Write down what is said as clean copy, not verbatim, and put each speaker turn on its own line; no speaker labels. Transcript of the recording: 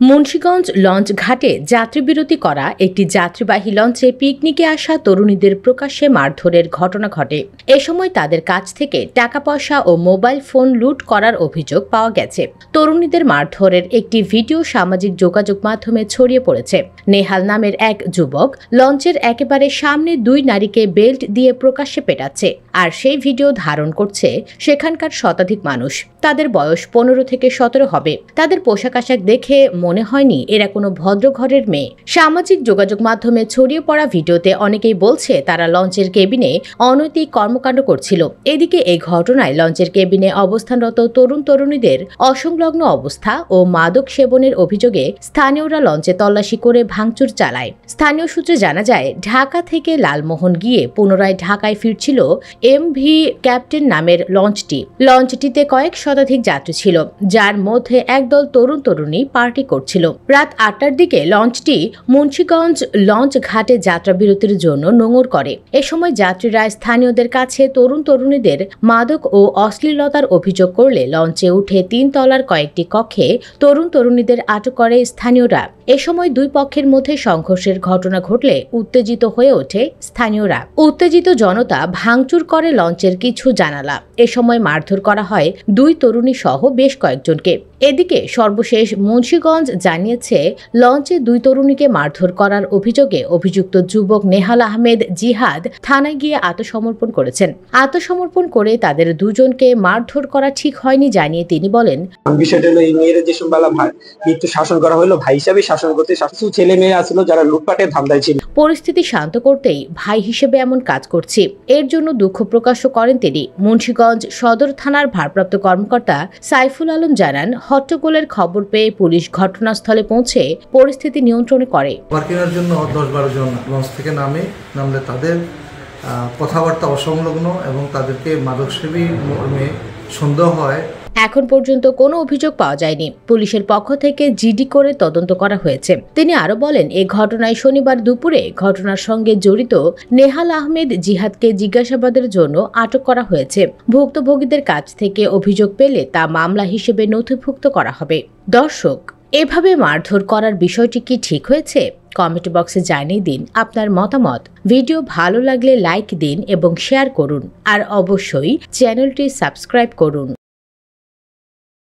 Munshiganj launch ঘাটে যাত্রীবিরতি করা একটি যাত্রীবাহী লঞ্চে পিকনিকে আসা তরুণীদের প্রকাশ্যে মারধরের ঘটনা ঘটে। এ সময় তাদের কাছ থেকে টাকা পয়সা ও মোবাইল ফোন লুট করার অভিযোগ পাওয়া গেছে। তরুণীদের মারধরের একটি ভিডিও সামাজিক যোগাযোগ মাধ্যমে ছড়িয়ে পড়েছে। নেহাল নামের এক যুবক লঞ্চের একেবারে সামনে দুই নারীকে বেল্ট দিয়ে প্রকাশ্যে পেটাচ্ছে, আর সেই ভিডিও ধারণ করছে সেখানকার শতাধিক মানুষ। তাদের বয়স 15 থেকে 17 হবে। তাদের পোশাক আশাক দেখে মনে হয়নি এরা কোনো ভদ্র ঘরের মেয়ে। সামাজিক যোগাযোগ মাধ্যমে ছড়িয়ে পড়া ভিডিওতে অনেকেই বলছে তারা লঞ্চের কেবিনে অনৈতিক কর্মকাণ্ড করছিল। এদিকে এই ঘটনায় লঞ্চের কেবিনে অবস্থানরত তরুণ তরুণীদের অসংলগ্ন অবস্থা ও মাদক সেবনের অভিযোগে স্থানীয়রা লঞ্চে তল্লাশি করে ভাঙচুর চালায়। স্থানীয় সূত্রে জানা যায়, ঢাকা থেকে লালমোহন গিয়ে পুনরায় ঢাকায় ফিরছিল MV ক্যাপ্টেন নামের লঞ্চটি। লঞ্চটিতে কয়েক শতাধিক যাত্রী ছিল, যার মধ্যে একদল তরুণ তরুণী পার্টি করছিল। রাত 8টার দিকে লঞ্চটি মুন্সিগঞ্জ লঞ্চ ঘাটে যাত্রা বিরতির জন্য নোঙর করে। এ সময় যাত্রীরা স্থানীয়দের কাছে তরুণ তরুণীদের মাদক ও অশ্লীলতার অভিযোগ করলে লঞ্চে উঠে 3 তলার কয়েকটি কক্ষে তরুণ তরুণীদের আটক করে স্থানীয়রা। এ সময় দুই পক্ষের মধ্যে সংঘর্ষের ঘটনা ঘটলে উত্তেজিত হয়ে ওঠে স্থানীয়রা। উত্তেজিত জনতা ভাঙচুর করে লঞ্চের কিছু জানালা। এ সময় মারধর করা হয় দুই তরুণী সহ বেশ কয়েকজনকে। এদিকে সর্বশেষ মুন্সিগঞ্জ জানিয়েছে, লঞ্চে দুই তরুণীকে মারধর করার অভিযোগে অভিযুক্ত যুবক নেহাল আহমেদ জিহাদ থানায় গিয়ে আত্মসমর্পণ করেছেন। আত্মসমর্পণ করে তাদের দুজনকে মারধর করা ঠিক হয়নি জানিয়ে তিনি বলেন,
বিষয়টা হলো এই মেয়েরা যে সম্বালা ভাই একটু শাসন করা হলো, ভাই হিসাবে শাসন করতে কিছু ছেলে মেয়ে আসলো যারা লুটপাটের ধান্দায় ছিল।
পরিস্থিতি শান্ত করতেই ভাই হিসেবে এমন কাজ করছি, এর জন্য দুঃখ প্রকাশ করেন তিনি। মুন্সিগঞ্জ সদর থানার ভারপ্রাপ্ত কর্মকর্তা সাইফুল আলম জানান, হট্টগোলের খবর পেয়ে পুলিশ ঘটনাস্থলে পৌঁছে পরিস্থিতি নিয়ন্ত্রণে করে।
পার্কিংয়ের জন্য 10-12 জন লঞ্চ থেকে নামলে তাদের কথাবার্তা অসংলগ্ন এবং তাদেরকে মাদকসেবী মর্মে সন্দেহ হয়।
এখন পর্যন্ত কোনো অভিযোগ পাওয়া যায়নি। পুলিশের পক্ষ থেকে জিডি করে তদন্ত করা হয়েছে। তিনি আরো বলেন, এই ঘটনায় শনিবার দুপুরে ঘটনার সঙ্গে জড়িত নেহাল আহমেদ জিহাদকে জিজ্ঞাসাবাদের জন্য আটক করা হয়েছে। ভুক্তভোগীদের কাছ থেকে অভিযোগ পেলে তা মামলা হিসেবে নথিভুক্ত করা হবে। দর্শক, এভাবে মারধর করার বিষয়টি কি ঠিক হয়েছে? কমেন্ট বক্সে জানিয়ে দিন আপনার মতামত। ভিডিও ভালো লাগলে লাইক দিন এবং শেয়ার করুন, আর অবশ্যই চ্যানেলটি সাবস্ক্রাইব করুন।